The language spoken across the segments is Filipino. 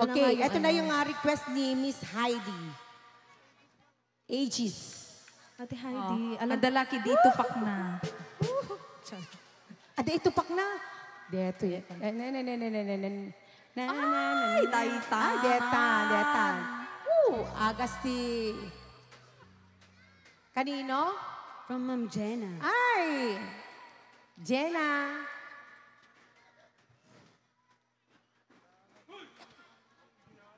Okay, ito na yung request ni Miss Heidi. Aegis. Ate Heidi, alam... Adalaki dito pak na. Ada ito pak na. Deto yan. Ay, dayta. Deta. Agasti. Kanino? From Ma'am Jenna. Ay! Jenna.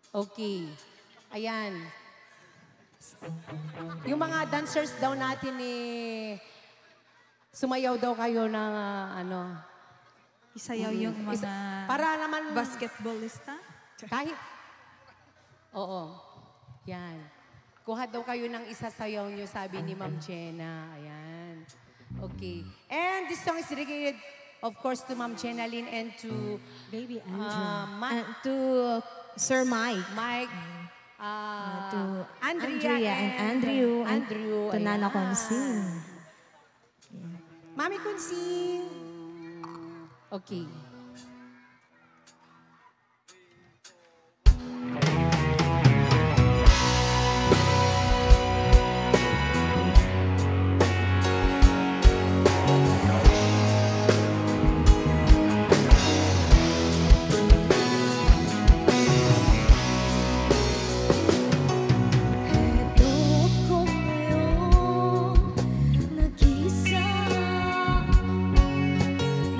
Okay. Ayan. Yung mga dancers daw natin sumayaw daw kayo ng ano. Isayaw yung mga Para naman basketballista. kahit. Oo. Yan. Kuha daw kayo ng isasayaw nyo, sabi ni Ma'am Jenna. Ayan. Okay. And this song is dedicated, of course, to Ma'am Jenna Lynn and to Baby Andrew. to Sir Mike. Mike, To Andrea and Andrew. Andrew. To Nana ayan. Consing. Mami Consing. Okay.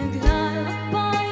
Naglalakbay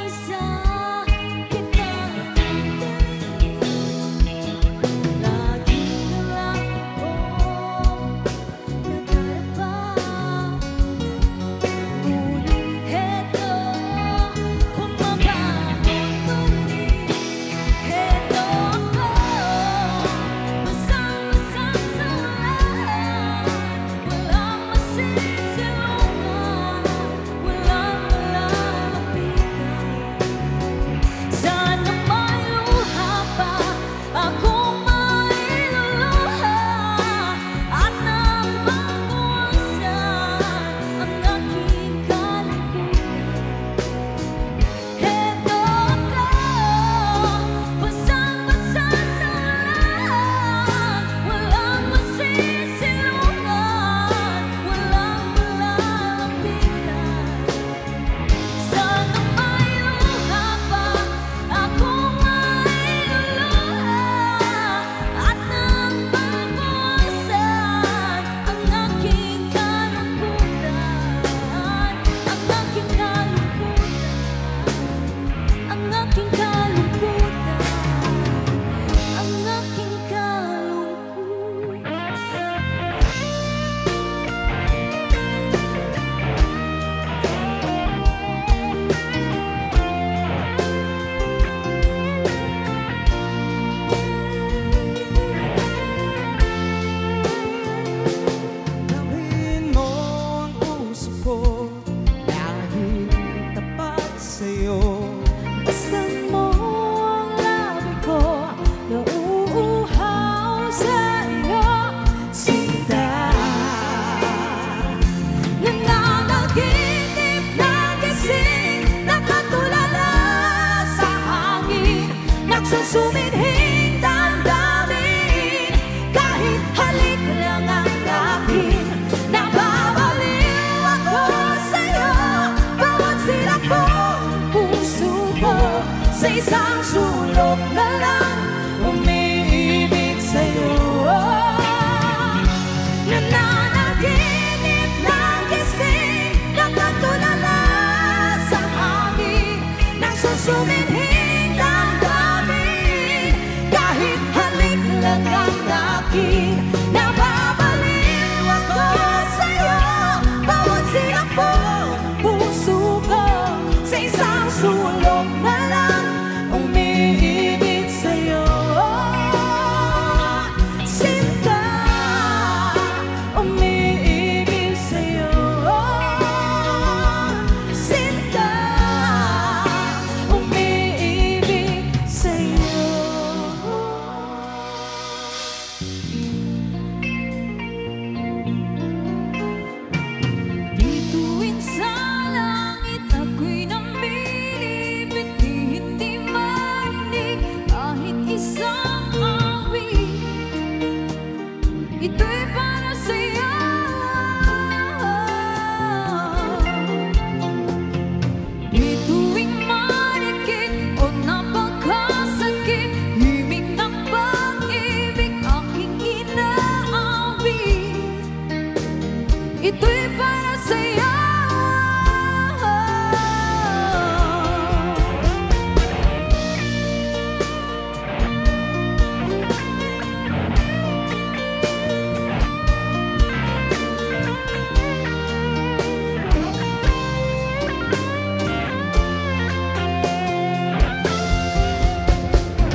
ito'y para sa'yo. Di tuwing marikit o napakasakit, himig ng pag-ibig aking inaawit, ito'y para sa'yo.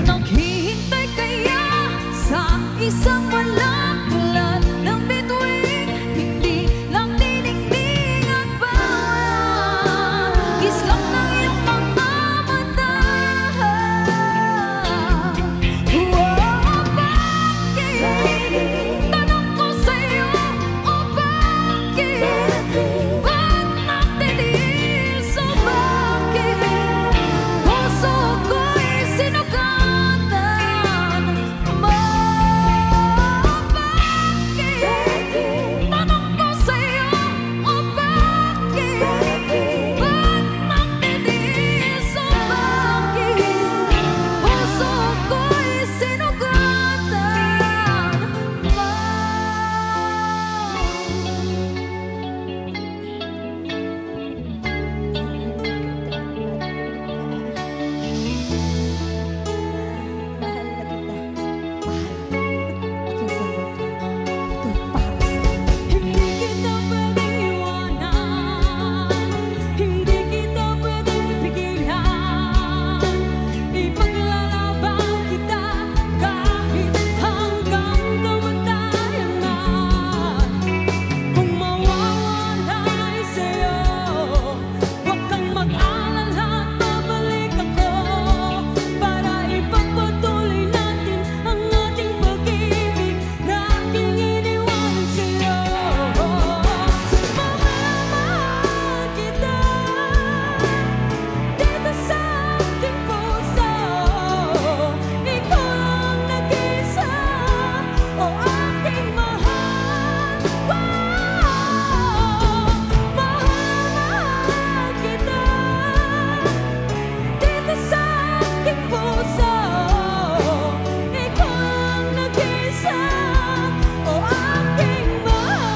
Naghihintay kaya sa isang walang ulan ng bituin, hindi lang dinigdig at bawal, kislap ng iyong mga mata. Bakit? Tanong ko sa'yo, bakit? Ba't nagtitiis o bakit? Puso ko'y sinugatan mo. Bakit? Tanong ko sa'yo, bakit? Ba't nagtitiis o bakit? Puso ko'y sinugatan mo. Mahal na kita. Aking sagot. Ito'y para sa'yo. Hindi kita pwedeng iwanan, hindi kita pwedeng pigilan, ipaglalaban kita kahit hanggang kamatayan man. Kung mawawala'y sa'yo, huwag kang mag-alala at babalik ako para ipagpatuloy natin ang ating pag-ibig na aking iniwan sa'yo. Mahal kita dito sa aking puso, ikaw ang nag-isa, o aking mahal. Mahal kita dito sa aking puso, ikaw ang nag-isa, o aking mahal.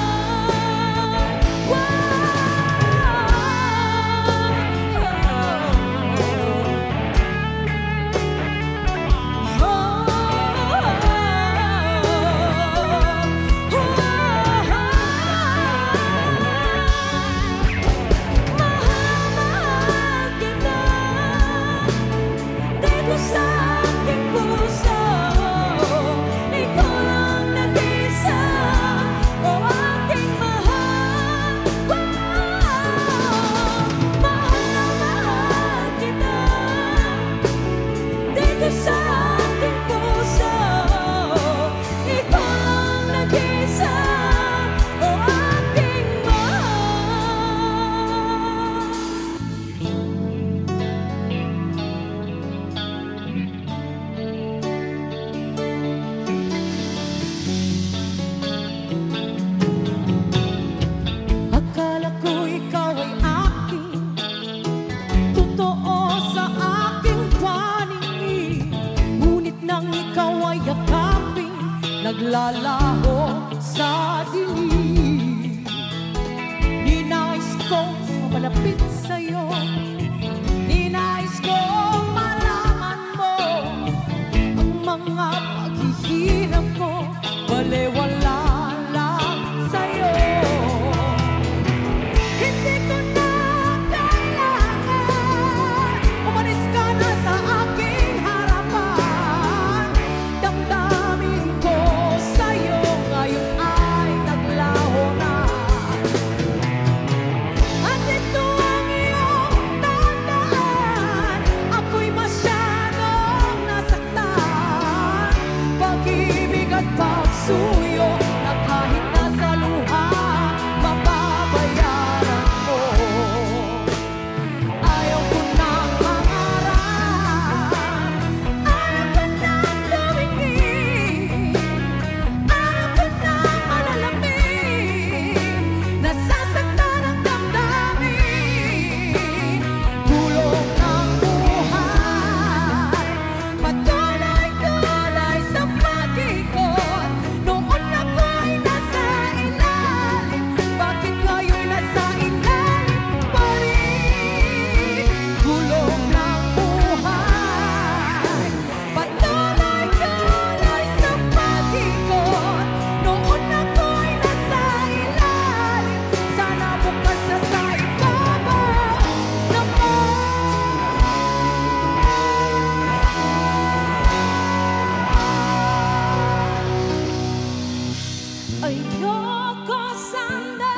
Ayoko sana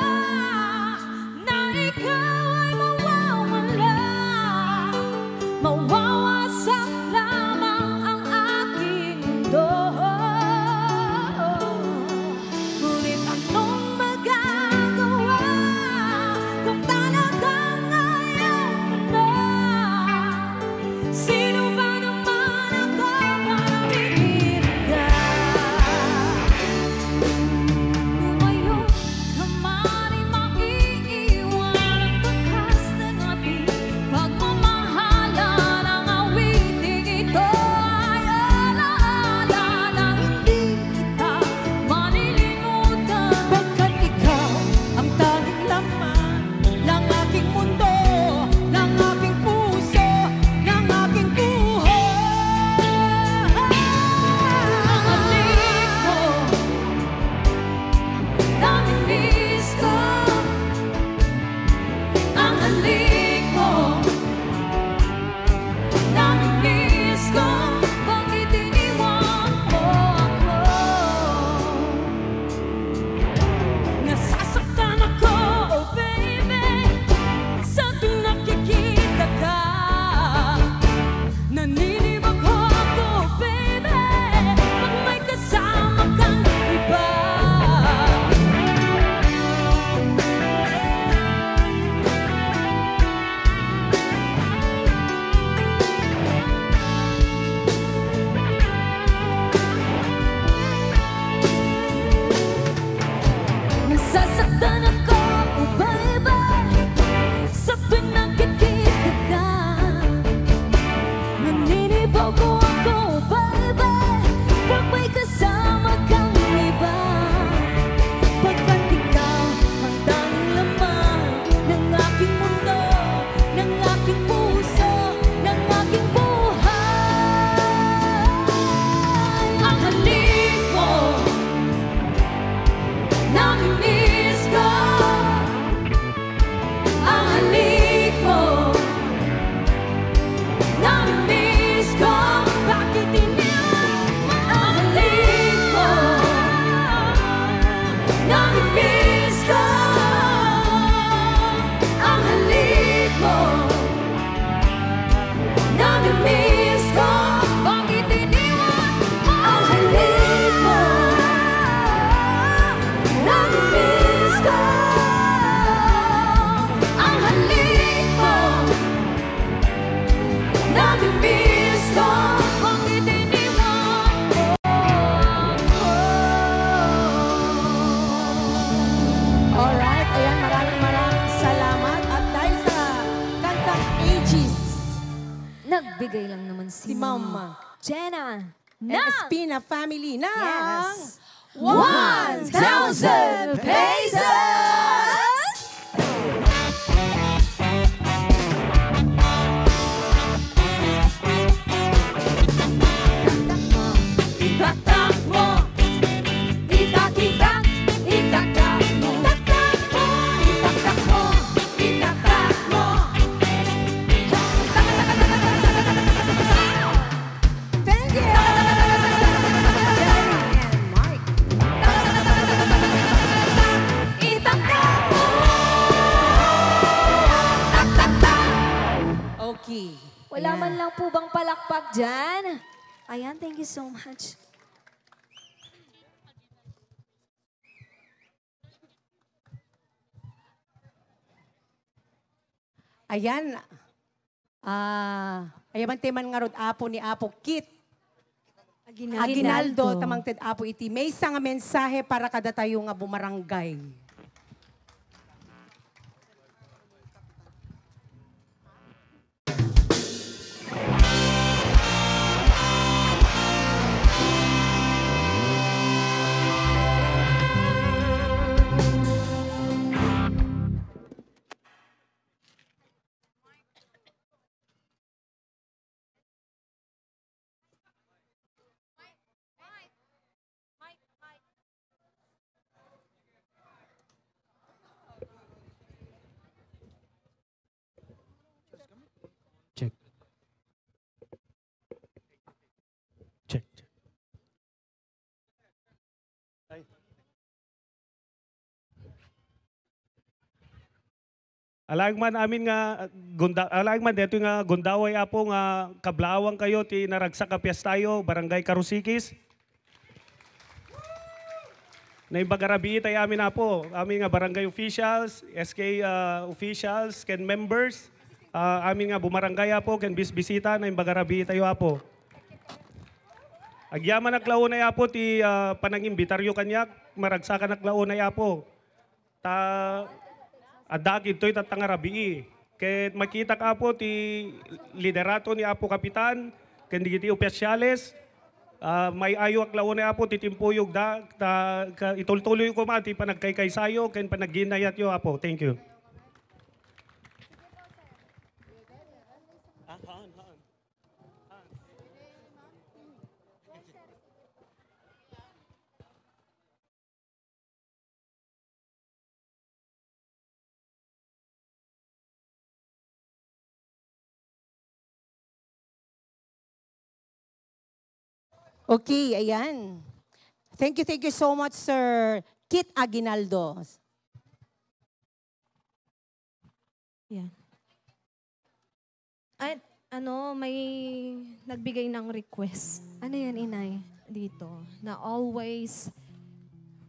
na ikaw ay mawawala. Mawawasak lamang ang aking mundo. Ngunit anong magagawa kung talagang ayaw mo na? Sino ba naman ako para pigilan ka? Lumayo ka man ay maiiwan ang bakas ng ating pagmamahalan. Ang awiting ito ay alaala na hindi kita malilimutan. Pagkat ikaw ang tanging laman ng aking mundo, ng aking puso, ng aking buhay. Ang halik mo, namimiss ko. Ang halik mo, namimiss ko. Bakit iniwan mo ako? Nasasaktan ako, oh baby, sa tuwing nakikita ka. Naninibag ako, baby, pag may kasama kang iba. Nasasaktan ako, oh baby, sa tuwing nakikita ka. Naninibag ako, baby, pag may kasama kang iba. Pagkat ikaw ang tanging laman ng aking mundo, ng aking puso, ng aking buhay. Ang halik mo, namimiss ko. Ang halik mo, namimiss ko. Bakit iniwan mo? Ang halik mo, namimiss ko. Ang halik mo, namimiss ko. Bakit iniwan mo? Ang halik mo, namimiss ko. Ang halik mo, namimiss ko. Bakit iniwan mo ako? Alright, ayan, maraming salamat. At dahil sa kantang Aegis, Nagbigay lang naman si Mama Jenna and Espina family ng Yes. 1,000 pesos! Itaktak mo, itak-itak, itaktak mo. Itaktak mo, itaktak mo, itaktak mo. Thank you! Jerry and Mike. Itaktak mo. Tak-tak-tak. Okay. Wala Ayan. man lang po bang palakpak dyan? Ayan, thank you so much. Ayan. Ayaman teman nga rod apo ni Apo Kit. Aguinaldo, tamang ted apo iti. May isa nga mensahe para kada tayo nga bumarangay. Alag man amin nga alag man dito nga gundaway apo nga kablawang kayo ti naragsak ka tayo barangay Karusikis. Na imbagarabi tayo amin apo, amin nga barangay officials, SK officials, ken members, amin nga bumarangay apo, ken bisbisita na imbagarabi tayo apo. Agyaman naklaunay apo ti panangimbitaryo kanyak, maragsakan naklaunay apo. Adakid to'y tatangarabii. Kaya makita ka po ti liderato ni Apo Kapitan, ken digiti opisyales, may ayo aklaw ni Apo titimpuyog da, itultuloy ko mati panagkaykaysayo, ken panagginayat yo Apo. Thank you. Okay, ayan. Thank you so much, Sir Kit Aguinaldo. Yan. At may nagbigay ng request Ano yan, inay? dito na always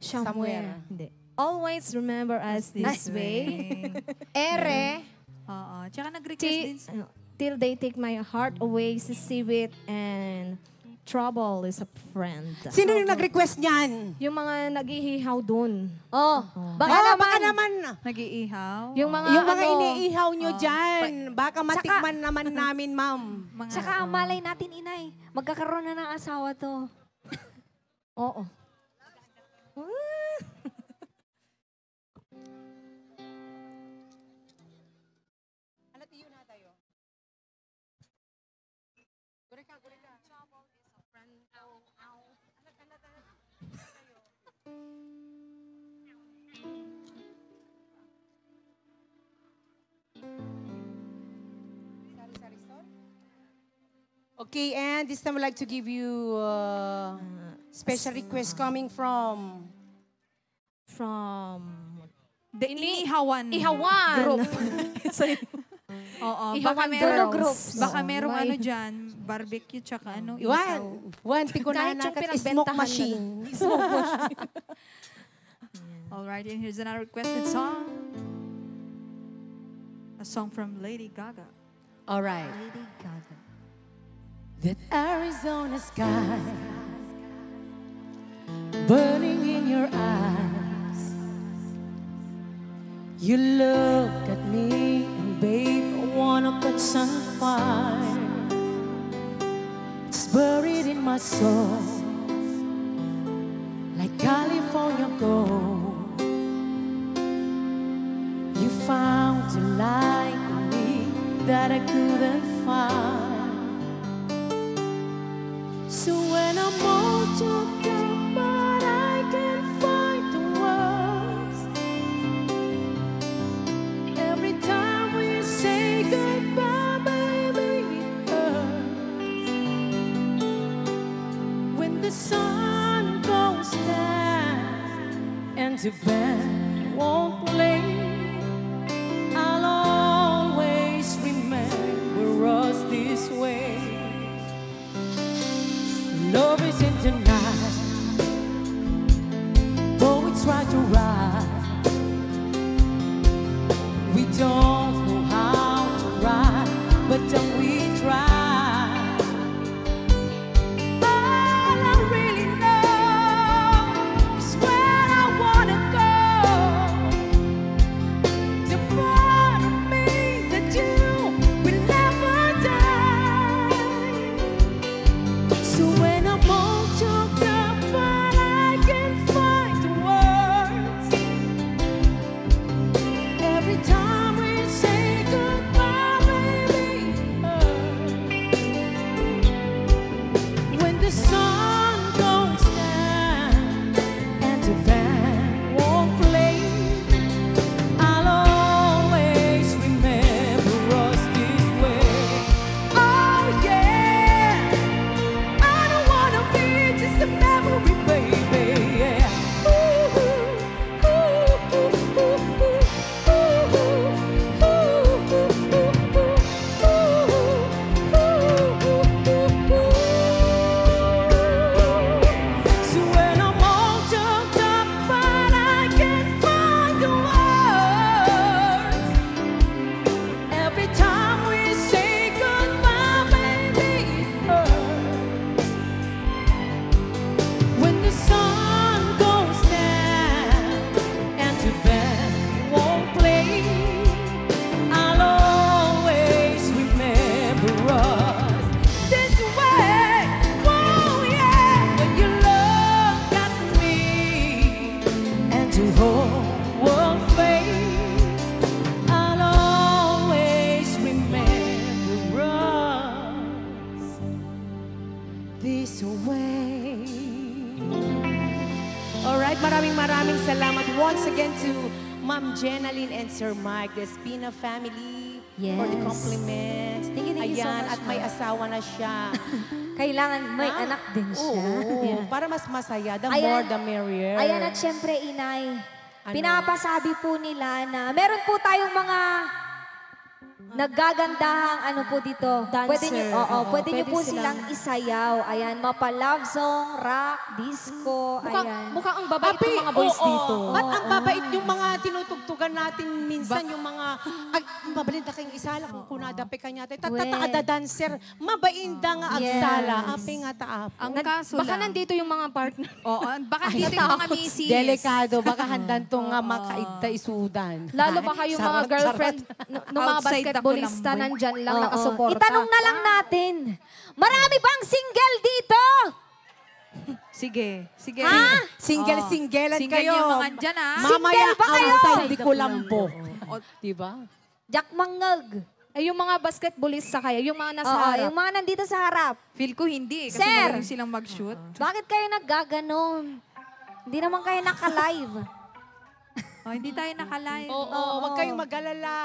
Somewhere. Hindi. Always remember us this way. Ere. Oo. Tsaka nag-request din. Till they take my heart away, see it, and trouble is a friend. Sino yung nag-request niyan? Yung mga naghihihaw dun. Oh, baka Oh, naman. baka naman. Nag-iihaw. Yung mga, Yung mga ano, iniihaw nyo dyan. Baka matikman naman namin, ma'am. Mga, Tsaka malay natin, inay. Magkakaroon na ng asawa to. Oo. Okay, and this time I'd like to give you special request coming from The Inihawan. Ihawan. Group. Oo. Ihawan Duno girls. groups. Baka merong May- ano dyan, barbecue tsaka ano, isaw. One, tikunana Kahit yung kat smoke pinagbentahan machine. Alright, and here's another requested song. A song from Lady Gaga. All right. Lady Gaga. That Arizona sky burning in your eyes. You look at me and babe, I wanna catch on fire. It's buried in my soul like California gold. You found a light in me that I couldn't find. So when I'm all choked up, but I can't find the words. Every time we say goodbye, baby, it hurts. When the sun goes down and the band won't play, I'll always remember us this way. Love is in tonight, though we try to ride. We don't know how to ride, but don't we try? All I really know is where I wanna go. The part of me that you will never die. So when I'm all choked up, but I can't find the words. Every time we will fade, I'll always remember us this way. Alright, maraming salamat once again to Ma'am Jenaline and Sir Mike, the Espina family, for the Yes. compliment. Thank you so Ayan, much, at may ma'am. asawa na siya. Kailangan may Ah, anak din siya. Oo, para mas masaya. The Ayan. more, the merrier. Ayan at syempre, Inay, Ano? pinapasabi po nila na meron po tayong mga naggagandahang ano po dito. Pwede niyo, pwede niyo po silang isayaw. Ayan, mapa-love song, rock, disco, ayan. Mukhang ang babait ng mga boys oo. dito. At ang babait yung mga tinutugtugan natin minsan, yung mga, ay, mabalinda kayong isala kung kunadapi ka niya. Tatataada dancer, mabainda nga agsala. Yes. Api nga taap. Ang kaso Baka lang. nandito yung mga partner. Oo, baka dito yung mga misis. Delikado, baka handan to nga makaidta isudan. Lalo baka yung mga Sarap, girlfriend sarap. ng mga Outside basketballista ako lang, boy. nandyan lang Oo. nakasuporta. Itanong na lang natin, marami bang single dito? Sige, sige. Ha? Single-singlean Single kayo. yung mga dyan, ha? Mamaya Single ba kayo? outside di ko lambo. Diba? Jack Mangag. Ay, yung mga basketballista kaya, yung mga nasa Oo, harap. yung mga nandito sa harap. Feel ko hindi. Kasi Sir! magaling silang mag-shoot. Bakit kayo naggaganon? Hindi naman kayo naka-live. Oh, hindi tayo naka-live. Oo, wag kayong mag-alala.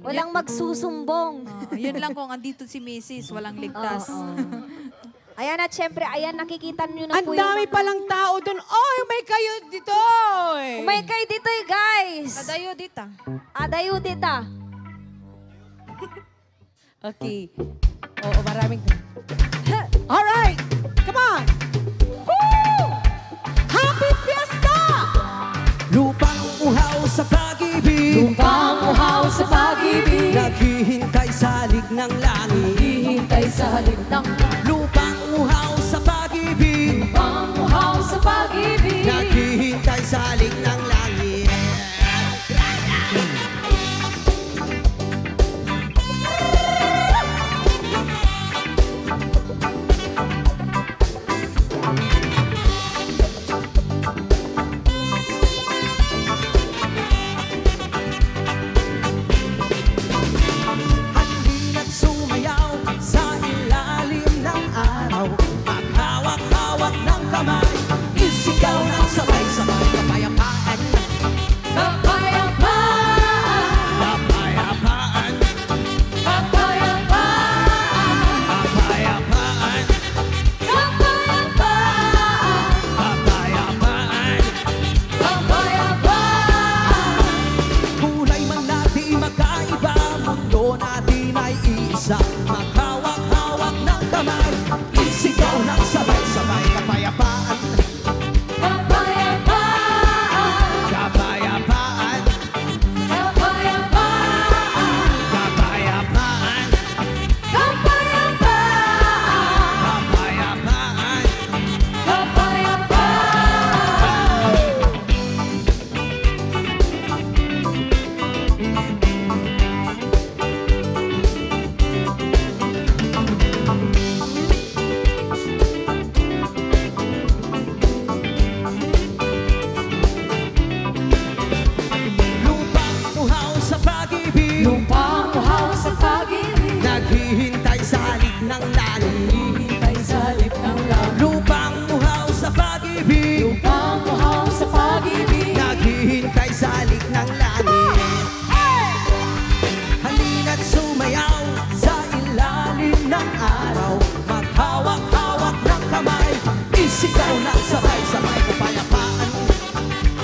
Walang magsusumbong. Yun lang kung andito si Mrs. Walang ligtas. Ayan at syempre, ayan nakikita nyo na Ang po yung dami mga- palang tao doon. Oh, may kayo dito. Umay kayo dito guys. Kadayo dita. Adayo dita. Okay. Oo, maraming... Alright! Come on! Woo! Happy Fiesta! Lupang uhaw sa pag-ibig, Lupang uhaw sa pag-ibig, naghihintay sa lig ng langit. hihintay sa halik ng Lupang uhaw sa pag-ibig, lupang uhaw sa pag-ibig. naghihintay sa lig ng langit. Halina't sumayaw sa ilalim ng araw, maghawak-hawak ng kamay, isigaw ng sabay-sabay, kapayapaan, Kapayapaan, kapayapaan, kapayapaan, kapayapaan, kapayapaan, kapayapaan. kapayapaan. Kulay man natin magkaiba, mundo natin ay iisa, maghawak-hawak ng kamay, isigaw ng sabay-sabay, kapayapaan, Kapayapaan, kapayapaan, kapayapaan, kapayapaan, kapayapaan, kapayapaan. kapayapaan. Lupang uhaw sa pag-ibig, Lupang uhaw sa pag-ibig, naghihintay sa halik ng langit. hihintay sa halik ng langit. Lupang uhaw sa pag-ibig, Lupang uhaw sa pag-ibig, naghihintay sa halik ng langit. Halina't sumayaw sa ilalim ng araw, maghawak-hawak ng kamay, isigaw ng sabay-sabay, kapayapaan,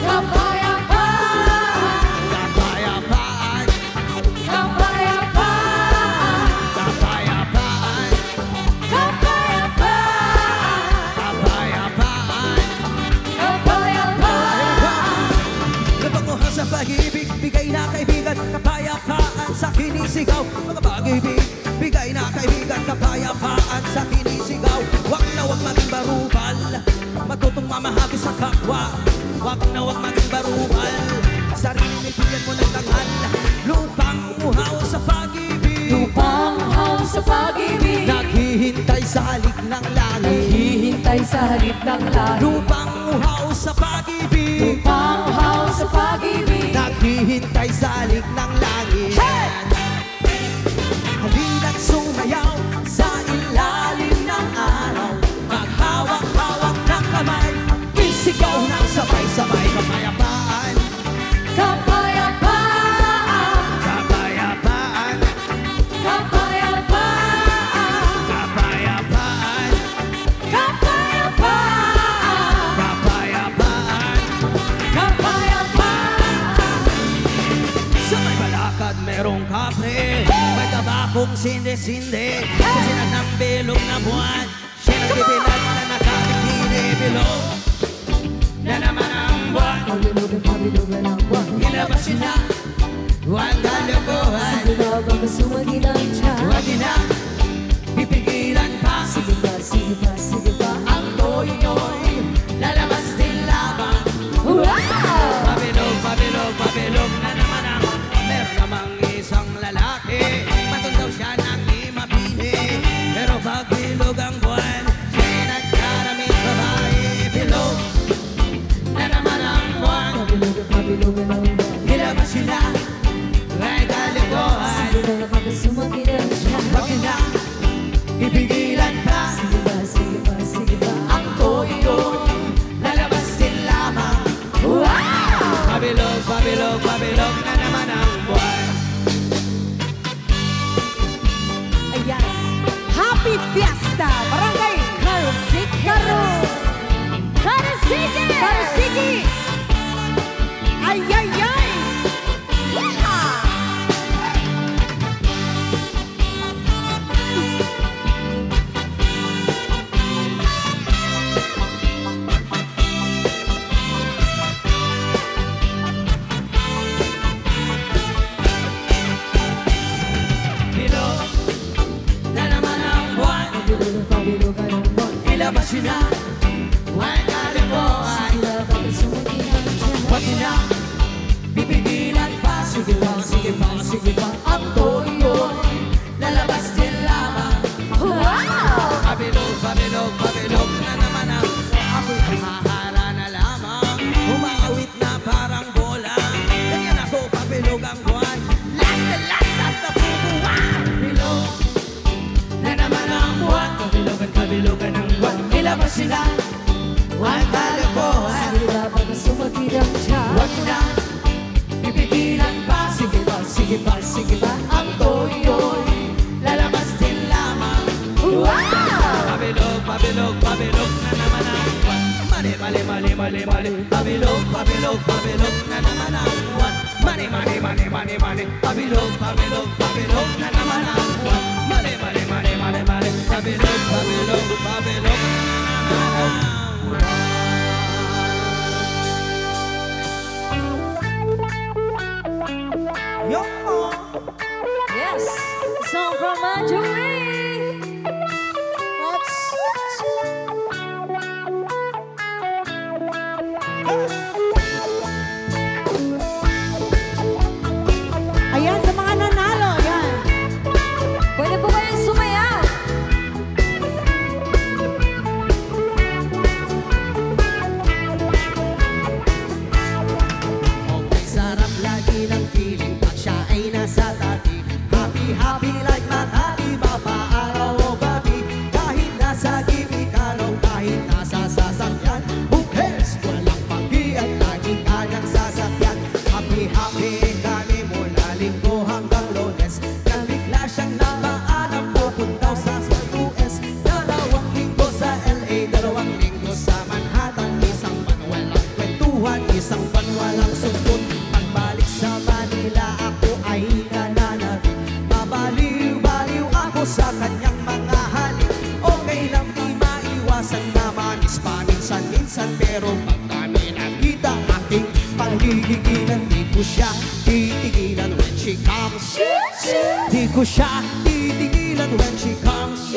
kapayapaan, kapayapaan, kapayapaan, kapayapaan, kapayapaan, kapayapaan. kapayapaan. Napanguha sa pag-ibig, bigay na kaibigan, kapayapaan sa kinisigaw. Mga pag-ibig, bigay na kaibigan, kapayapaan sa kinisigaw. Wag na wag maging barubal, matutong mamahagi sa kapwa. Wag na wag maging barubal, sarili bigyan mo ng tanghal. Lupang uhaw sa pag-ibig, Lupang uhaw sa pag-ibig, naghihintay sa halik ng langit. hihintay sa halik ng langit. Lupang uhaw sa pag-ibig, Lupang uhaw akong sindi-sindi sa sinag ng bilog na buwan. Siya nagbibilag na nakabikini, bilog na naman ang buwan. Ilabas yun na, huwag kalokohan. Huwag yun na, pipigilan pa. Ang toy-toy, lalabas din lamang. Pabilog, pabilog, pabilog na naman ang meron namang isang lalaki. Matol daw siya nang di mapili, pero pag bilog ang buwan, siya'y nagkaraming babae. Bilog na naman ang buwan. Ilabas sila, ay kalikohan. Huwag na, ipigilan pa. Ang toy-toy, lalabas din lamang. Pabilog, pabilog, pabilog na naman ang buwan. Ayan. Happy Fiesta! Barangay Karusiki! Ay, ay, ay! Bilog na naman ang buwan. Ilabas yun na, huwag kalimutan. Huwag yun na, pipigilan pa. Sige pa, sige pa, sige pa. Ang toy-toy, lalabas din lamang. Pabilog, pabilog, pabilog na naman ang ako'y humahara na lamang. Umaawit na parang bola. Ganyan ako, pabilog ang buwan. Last na last at napupuwan. Bilog na naman ang buwan. Kabilogan, kabilogan ang buwan. Ilabas sila, huwag kalokohan. Huwag na, pipigilan pa. Sige pa, sige pa, sige pa. Ang toy-toy, lalabas din lamang. Pabilog, pabilog, pabilog na naman ang buwan. Mali, mali, mali, mali, mali. Pabilog, pabilog, pabilog na naman ang buwan. Mali, mali, mali, mali, mali. Pabilog, pabilog, pabilog na naman ang buwan. Mali, mali, mali, mali, mali. Pabilog, pabilog, pabilog na naman ang buwan. Yo! Yes, song from Marjorie. Ayan, sa mga nanalo, ayan. Pwede po kayong sumayaw. Okay, sarap lagi ng feeling pag siya ay nasa tabi. Happy, happy like matati, araw o gabi. Kahit nasa gimikano, kahit nasa sasakyan. Who cares? Walang pag-iat, laging kanyang sasakyan. Happy, happy kami mula linggo hanggang Lunes. Nang bigla siyang napaalam, pupuntaw sa US. 2 linggo sa LA, 2 linggo sa Manhattan. Isang buwan walang kwentuhan, isang buwan walang sumpot. Pagbalik sa Manila, ako ay nananabik. Babaliw-baliw ako sa kanyang mga halik. Okay lang di maiwasan naman is paminsan-minsan. Pero pag kami nakita, aking panggigigilan. Di ko siya titigilan when she comes. Di ko siya titigilan when she comes.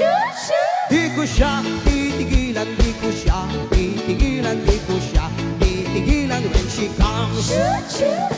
Di ko siya titigilan, di ko siya titigilan, di ko siya titigilan when she comes.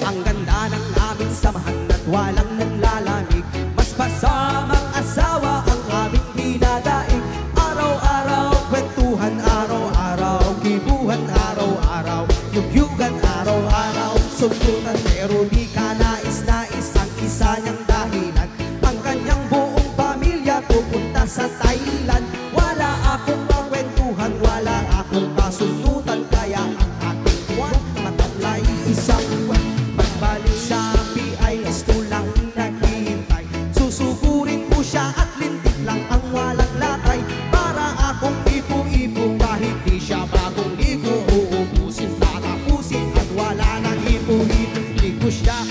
Ang ganda ng aming samahan at walang nanlalamig. Mas pasamang asawa ang aming dinadaig. Araw-araw kwentuhan, araw-araw kibuhan, araw-araw yugyugan, araw-araw suntutan. Pero di ka nais-nais ang isa niyang dahilan. Ang kanyang buong pamilya pupunta sa Thailand. Wala akong makwentuhan, wala akong kasundutan. Kaya ang aking buwan matablay isang buwan. Pagbalik sa PIS, tulang naghihintay. Susugurin ko siya at lintik lang ang walang latay. Para akong ipo-ipo kahit di siya bagong ligo. Uubusin, tatapusin at wala nang ipo-ipo. Di ko siya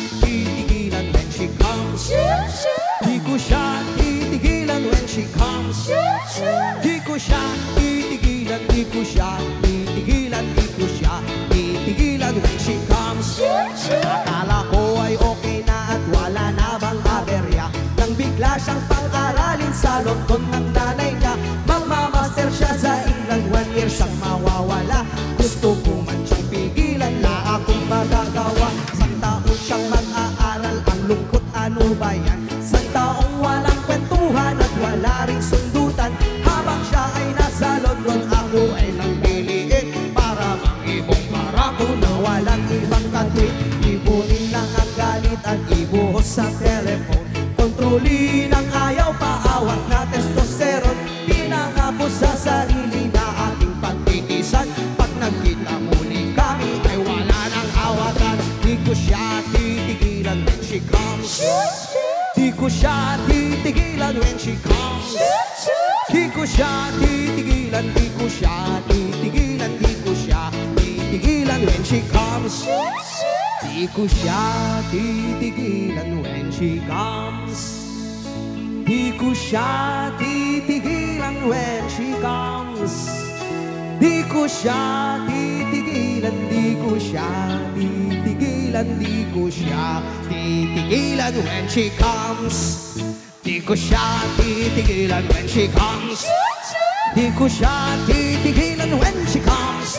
comes. Akala ko ay okay na at wala na bang aberya, nang bigla siyang pang-aralin sa London ng nanay niya. Magmamaster siya sa England, 1 year siyang mawawala. Gusto ko man siyang pigilan, la akong magagawa. Isang taon siyang mag-aaral, ang lungkot ano ba yan? Isang taong walang kwentuhan at wala ring sundutan. Habang siya ay nasa London, ako ay nangbiliin para mag-ibong barako na walang ibang katwid. Ibunin lang ang galit at ibuhos sa telephone. Kontrolin ang ayaw, paawat na testosterone. Pinangako sa sarili na ating pagtitisan. Pag nagkita muli kami ay wala nang awatan. Di ko siya titigilan when she comes. Di ko siya titigilan when she comes. Di ko siya titigilan, di ko siya titigilan, di ko siya titigilan when she comes. Di ko siya titigilan when she comes. Di ko siya titigilan when she comes. Di ko siya titigilan, di ko siya titigilan, di ko siya titigilan when she comes. Di ko siya titigilan when she comes. Di ko siya titigilan when she comes.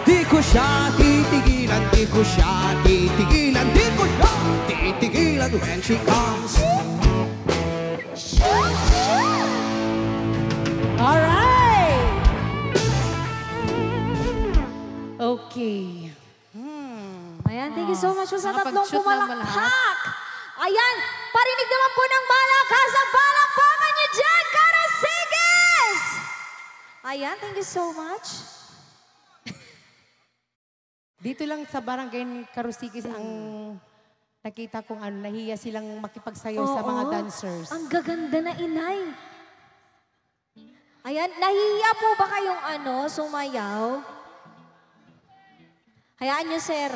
Di ko siya titigilan, di ko siya titigilan, di ko siya titigilan when she comes. Alright! Okay. Ayan, thank you so much po sa tatlong Nakapag-shoot na ba lahat? pumalakpak. Ayan, parinig naman po ng malakasan palakpakan nyo dyan, Karasigis! Ayan, thank you so much. Dito lang sa barangay ni Karusikis ang nakita kong nahiya silang makipagsayaw sa mga Oo. dancers. Ang gaganda na inay. Ayan, nahiya po ba kayong sumayaw? Hayaan nyo, sir.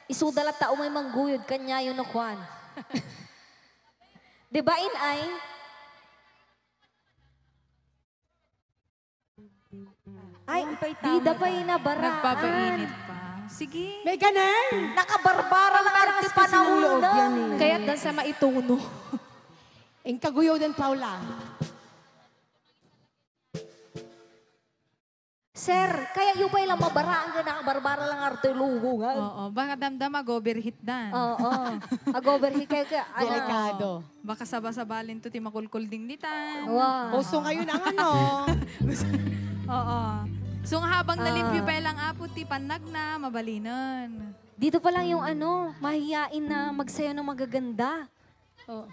Isudalat tao may mangguyod, kanya yun no kwan. Diba, inay? Ay, di da pa inabaraan. Nagpapainit pa. Sige. May ganun! Nakabarbara lang arte pa na loob yan eh. Kaya't dan sa maituno. Ang kaguyaw din, Paula. Sir, kaya yung pa ilang mabaraan ka nakabarbara lang arte luhungan. Oo, baka damdama, overheat dan. Oo. Agoverhi kayo ka. Delikado. Baka sabasabalin to ti makulkul ding ditan. Wow. Uso ngayon ang Oo. So nga habang nalimpyo pa lang apo, ti panag na, mabalinan. Dito pa lang yung mahiyain na magsayo ng magaganda. Oo.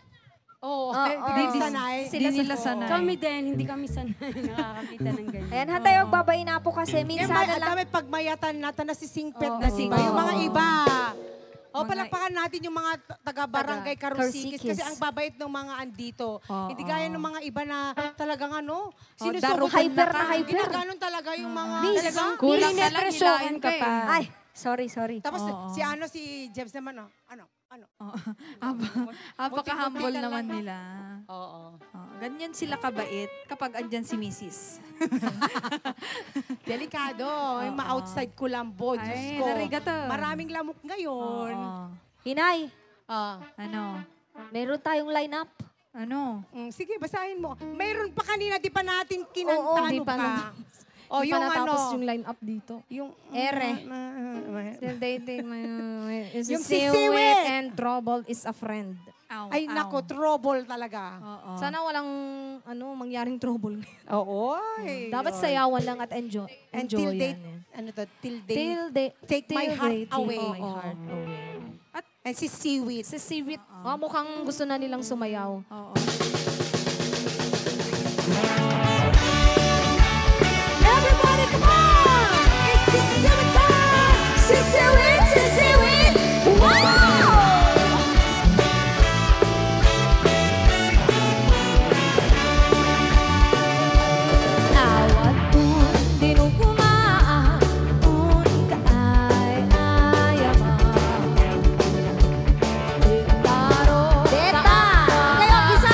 Oo. Sanay. Di nila sanay. Kami din, hindi kami sanay nakakakita ng ganyan. Ayan, hantay magbabayin na po kasi minsan na lang. Dami pagmayatan natin na si Singpet Oo. na si Oo. Yung mga iba. O, Mga- palakpakan natin yung mga taga-barangay Karusikis Karusikis. kasi ang babait ng mga andito. Oo. Hindi gaya ng mga iba na talagang sinusubo. darukan Hyper na ka. hyper. Ginaganon talaga yung mga Miss, talagang. Kulang na lang, Ninepresyohan hilain ka ka pa. eh. Ay, sorry. Tapos Oo. si Jebs naman, ano. Apaka-humble Muntik-muntikan naman lang. nila. Oo. Ganyan sila kabait kapag andyan si Mrs. Delikado. Yung ma-outside Kulambo, Diyos Ay, ko. narigato. Maraming lamok ngayon. Oo. Hinay, Ano? meron tayong lineup. Ano? Sige, basahin mo. Mayroon pa kanina, di pa natin Oo, kinanta, di ano pa ka? O, Di yung pa natapos ano. yung line up dito. Yung, Ere. Yung Still dating my... Yung si sisiwit. Siwit and trouble is a friend. Aw, Ay, aw. nako, trouble talaga. Oo. Sana walang mangyaring trouble. Oo. ay, Dapat Lord. sayawan lang at enjoy. And Enjoy till date, yan. ano to, till date. Till they Take my till heart they take away. my heart away. And si Seaweed. Si Siwit, mukhang gusto na nilang sumayaw. Oo. Everybody, come on! It's Sisiwit time! Sisiwit! Wow! Awat pun dinugumaan, pun kaaya-ayaman. Deta! Kayo, isa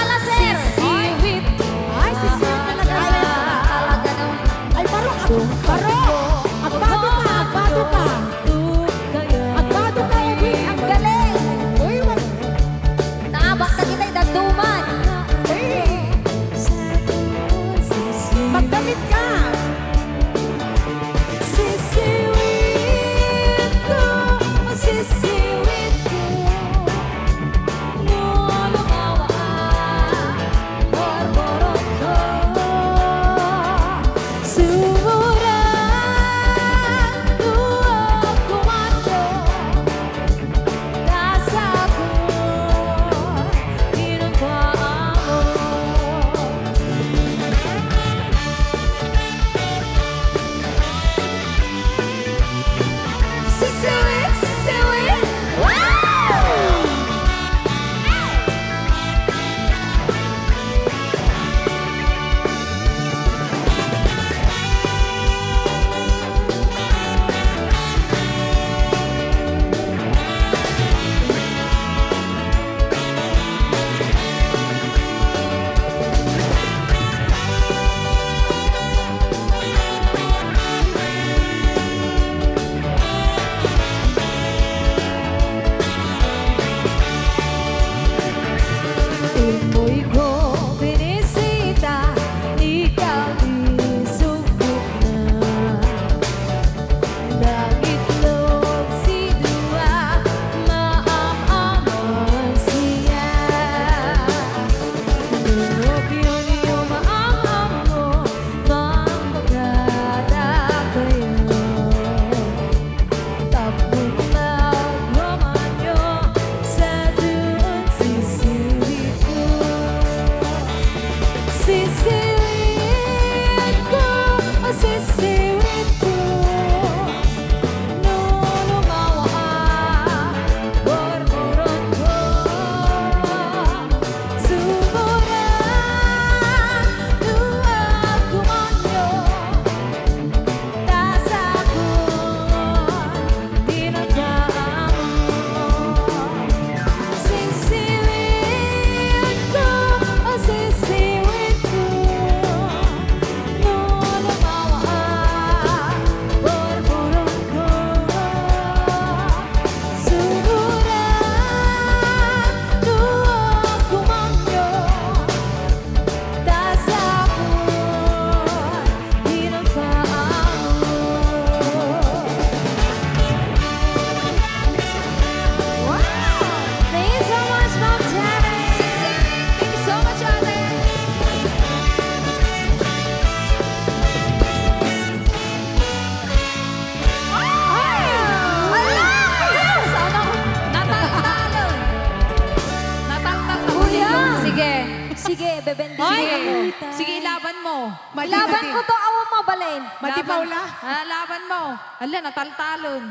Sige, bebending Hoy! ako. Sige, ilaban mo. Laban ko to, awa mo, Balen. Mati Paula. Laban mo. Ala, nataltalon.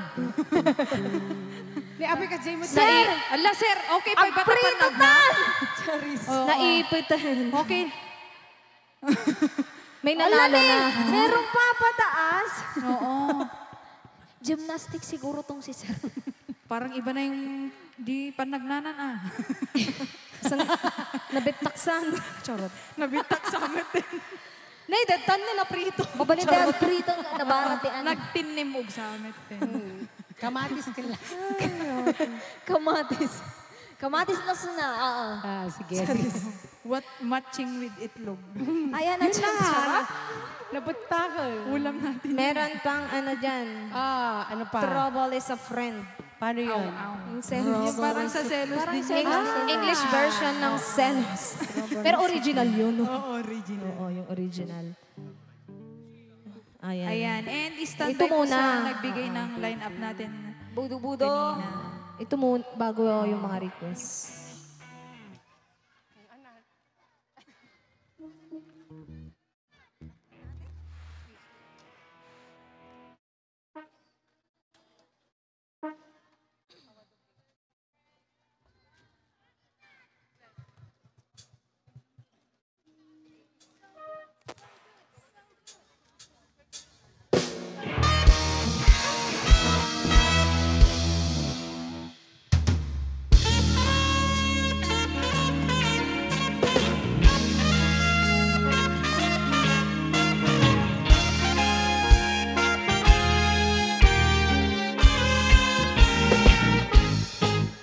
Ni Apoy ka, Jay mo. Sir! Ala, sir. Okay, Ang pa prito na. tan! Naipitan. Okay. May nanalo na. Merong papataas. Oo. Gymnastic siguro tong si Sir. Parang iba na yung di panagnanan ah. Nabitaksan. Charot. Nabitak sa amin din. Nay, datan nila prito. Mabalin tayo prito na nabaratian. Nagtinim og sa amin din. Kamatis ka lang. Kamatis. Kamatis na suna. Oo. Sige, sige. What matching with itlog? Ayan na siya. Napunta ka. Ulam natin. Meron pang ano dyan. Ano pa? Trouble is a friend. Paano yun? Yung selos. Parang sa selos din. English version ng selos. Pero original yun. Oo, original. Oo, yung original. Ayan. Ayan. And stand Ito by po muna. sa nagbigay ng line-up natin Budo-budo. kanina. Ito muna, bago yung mga requests.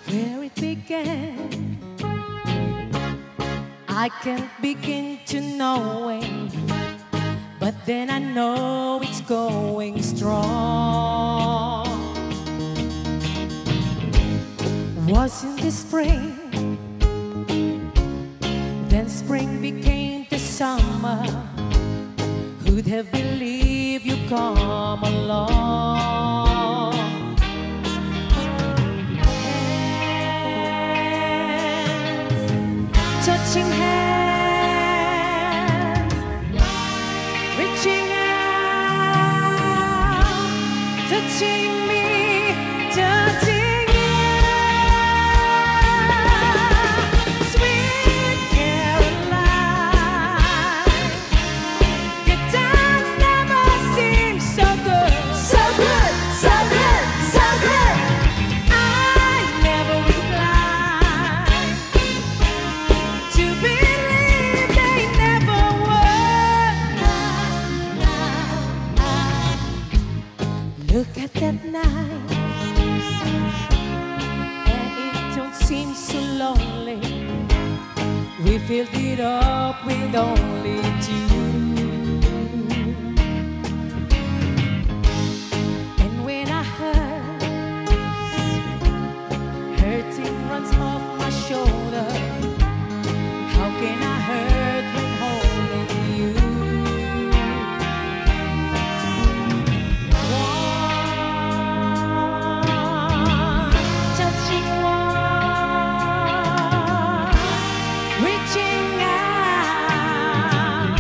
Where it began, I can't begin to know it, but then I know it's going strong. Was in the spring, then spring became the summer. Who'd have believed you come along? Touching hands, reaching out, touching me, touching you. Sweet Caroline, your dance never seemed so good, so good, so good, so good. I never inclined to believe they never would. Look at that night, and it don't seem so lonely. We filled it up with only two. And when I heard hurting runs off my shoulder, how can I hurt when holding you? One, touching one, reaching out,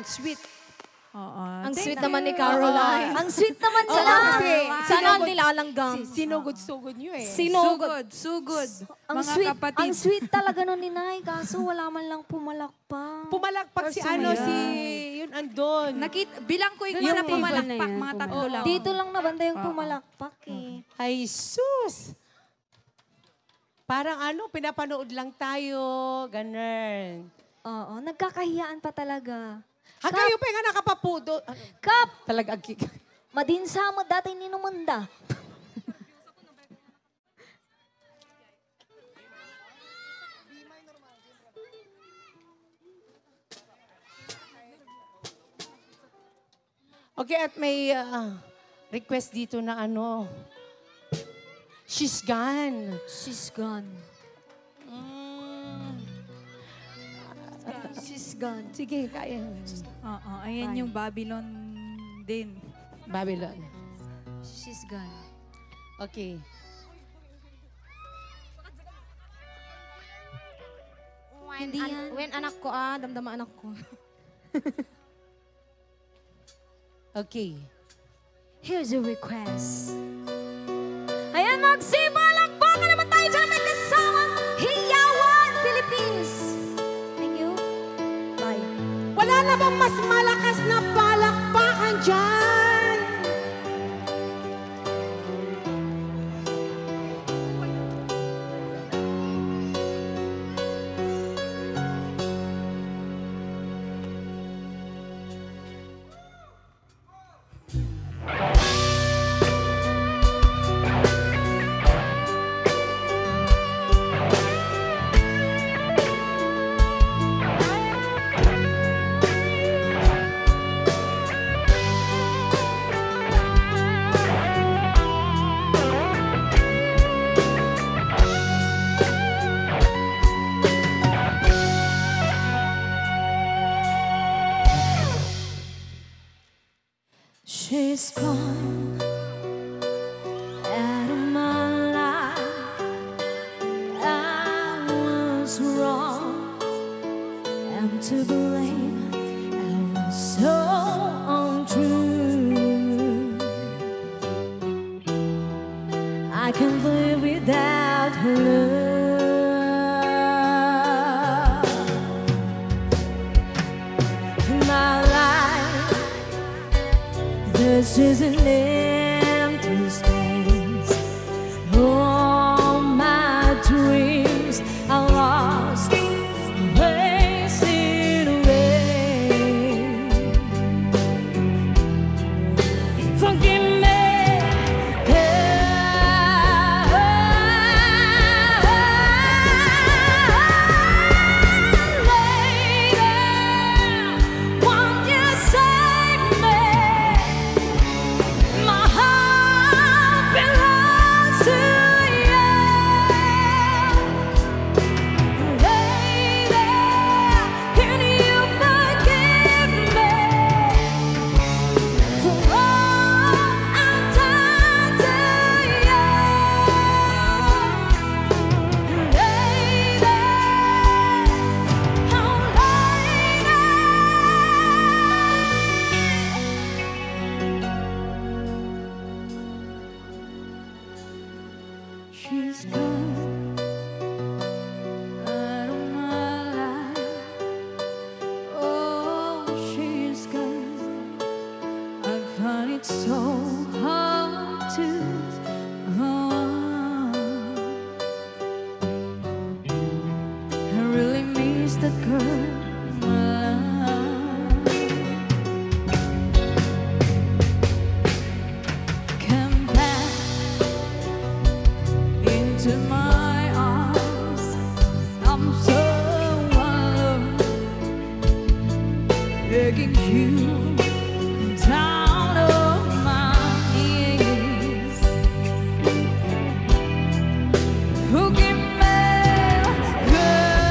sweet. Oo. Ang sweet naman ni Caroline. Ang sweet naman Oo, nila. kasi Sana nilalanggam. sinugod-sugod nyo eh. Sugod, sugod. Ang Mga sweet, kapatid. ang sweet talaga nun ni Nay, kaso wala man lang pumalakpak. Pumalakpak si ano, si... Yun, andon. Bilang ko yung Yung mga table na pumalakpak, yan, mga tatlo lang. Dito lang nabanda yung pumalakpak eh. Ay, sus! Parang ano, pinapanood lang tayo. Ganun. Oo, nagkakahiyaan pa talaga. Kayo pa nga nakapapudo. Kap, Talaga, agki. madinsa mo dati ninumanda. Okay, at may request dito na ano. She's gone. She's gone. She's gone. Sige, kaya. Oo, ayan yung Babylon din. Babylon. She's gone. Okay. Hindi yan. When anak ko damdama anak ko. Okay. Here's a request. Ayan, magsibalakbakan naman tayo dyan. May kasamang Hiyawan, Philippines. Thank you. Bye. Wala na bang mas malakas na palakpakan dyan? She's gone out of my life. I was wrong. I'm to blame. I was so untrue. I can't live without her love in my life. This is an empty space. All my dreams are lost, wasted away. Forgive me, lady, won't you save me? My heart belongs to you, lady. Can you forgive me for all I've done to you, lady? Oh, lady. She's gone out of my life. Oh, she's gone. I find it so hard to go on. I really miss that girl, my love. Come back into my arms. I'm so alone, begging you down on my knees. Forgive me, girl.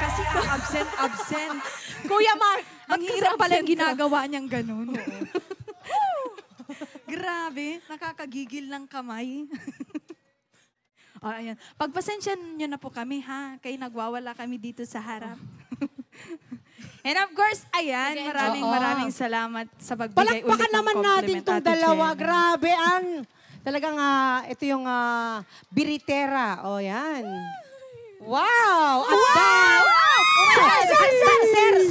Kasi absent. Kuya Mar, Ang hirap pala yung ginagawa niyang ganun. Grabe, nakakagigil ng kamay. Ayan. Pagpasensya niyo na po kami, ha? Kaya nagwawala kami dito sa harap. And of course, ayan, maraming salamat sa pagbigay ulit Palakpakan ng naman natin compliment, tong Ate dalawa. Jenna. Grabe, talagang ito yung biritera. O, yan. Wow! At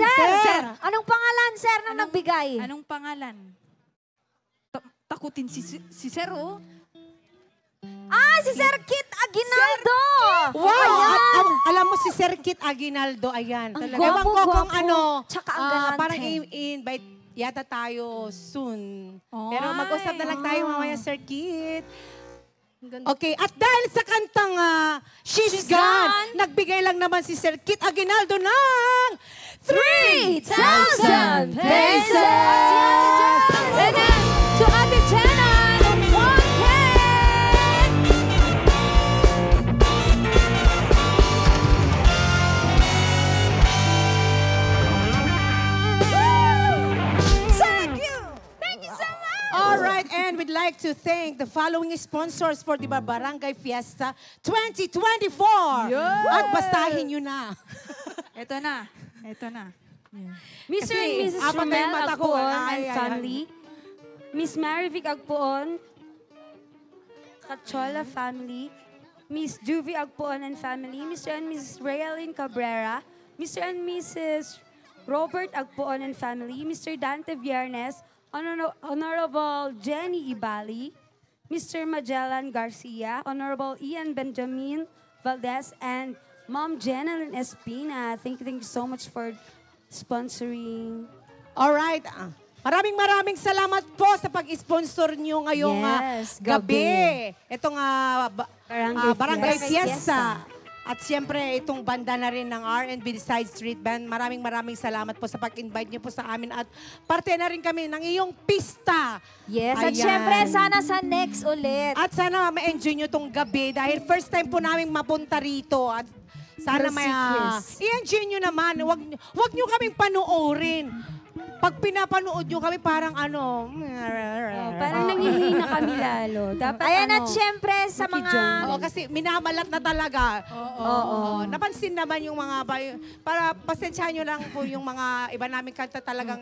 Sir! Anong pangalan, sir, na nagbigay? Anong pangalan? Takutin si Sir, oh. Si Sir Kit Aguinaldo! Wow! Alam mo si Sir Kit Aguinaldo, ayan. Ang Ewan ko kung gwapo-gwapo. Tsaka ang galante. parang i-invite yata tayo soon. Ay, Pero mag-usap na lang tayo mamaya, Sir Kit. Okay, at dahil sa kantang She's Gone, nagbigay lang naman si Sir Kit Aguinaldo ng 3,000 pesos! And then, to Ate Jenna, ng 1K! All right, and we'd like to thank the following sponsors for the Barangay Fiesta 2024. At basahin nyo na. Ito na. Mr. and Mrs. apat na yung Romel mata ko. Agpoon Ay, and ay, family. Miss Marivic Agpoon, Cachola family. Miss Juvie Agpoon and family. Mr. and Mrs. Raylene Cabrera. Mr. and Mrs. Robert Agpoon and family. Mr. Dante Viernes. Honorable Jenny Ibali. Mr. Magellan Garcia. Honorable Ian Benjamin Valdez. And Mom Jenalyn Espina. Thank you so much for sponsoring. All right. Maraming salamat po sa pag-sponsor nyo ngayong Yes, gabi. Itong Barangay Fiesta. Fiesta. At siyempre, itong banda na rin ng R&B Side Street Band. Maraming salamat po sa pag-invite nyo po sa amin. At parte na rin kami ng iyong pista. Yes, at Ayan. syempre, sana sa next ulit. At sana ma-enjoy nyo itong gabi dahil first time po namin mapunta rito. At sana i-enjoy nyo naman. Wag nyo kaming panoorin. Pag pinapanood nyo kami, parang Parang nangihina kami lalo. Dapat Ayan, at syempre, sa mga... makijoin. Oo, kasi minamalat na talaga. Oo. Napansin naman yung mga... Para pasensyahan nyo lang po yung mga iba namin kanta talagang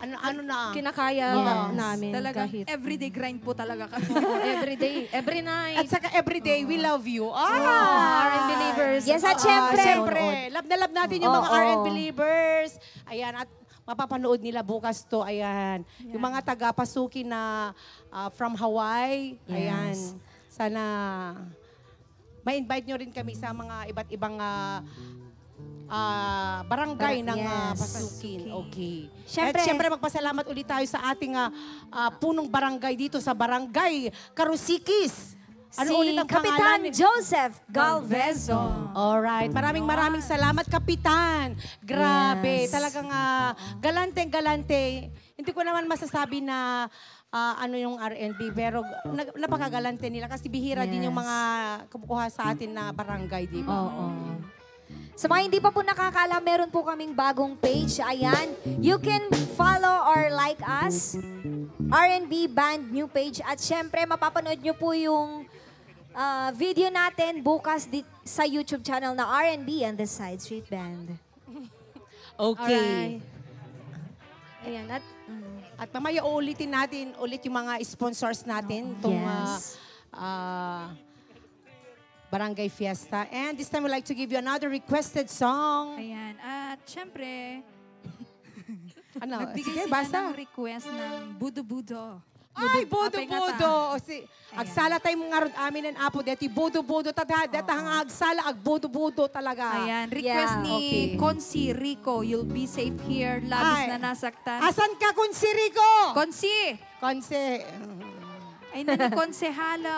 ano na. kinakaya Yes. namin Talagang kahit. everyday grind po talaga kami. Every day, every night. At saka everyday, we love you. R&B believers. Yes, at syempre. Siyempre, love na love natin yung mga Oo. R&B believers. Ayan, at mapapanood nila bukas to. Ayan. Yung mga taga-Pasuki na from Hawaii. Ayan. Sana ma-invite nyo rin kami sa mga iba't ibang barangay ng Yes. Pasukin. Okay. Siyempre. At siyempre magpasalamat ulit tayo sa ating punong barangay dito sa Barangay Karusikis. Ano ulit ang Kapitan pangalan? Joseph Galvezo. Alright. Maraming salamat, Kapitan. Grabe. Yes. Talagang galante-galante. Hindi ko naman masasabi na ano yung R&B, pero napakagalante nila kasi bihira din yung Yes. mga kumukuha sa atin na barangay, di ba? Oo. Sa mga hindi pa po nakakaalam, meron po kaming bagong page. Ayan. You can follow or like us. R&B Band new page. At syempre, mapapanood nyo po yung video natin bukas sa YouTube channel na R&B and the Side Street Band. Okay. Ayan, at At mamaya uulitin natin ulit yung mga sponsors natin. Itong Yes. Barangay Fiesta. And this time we'd like to give you another requested song. Ayan. At syempre, Ano? nagbigay Sige, sila basa. ng request ng Budo-Budo. Ay, Apay budo-budo. Agsala tayo mga rod amin ng apo. Deti budo-budo. Datahang agsala, ag budo-budo talaga. Ayan, request Yeah. ni Okay. Consi Rico. You'll be safe here. Labis Ay. na nasaktan. Asan ka, Kunsirico? Consi! Konse. Ay, nani Konsehala.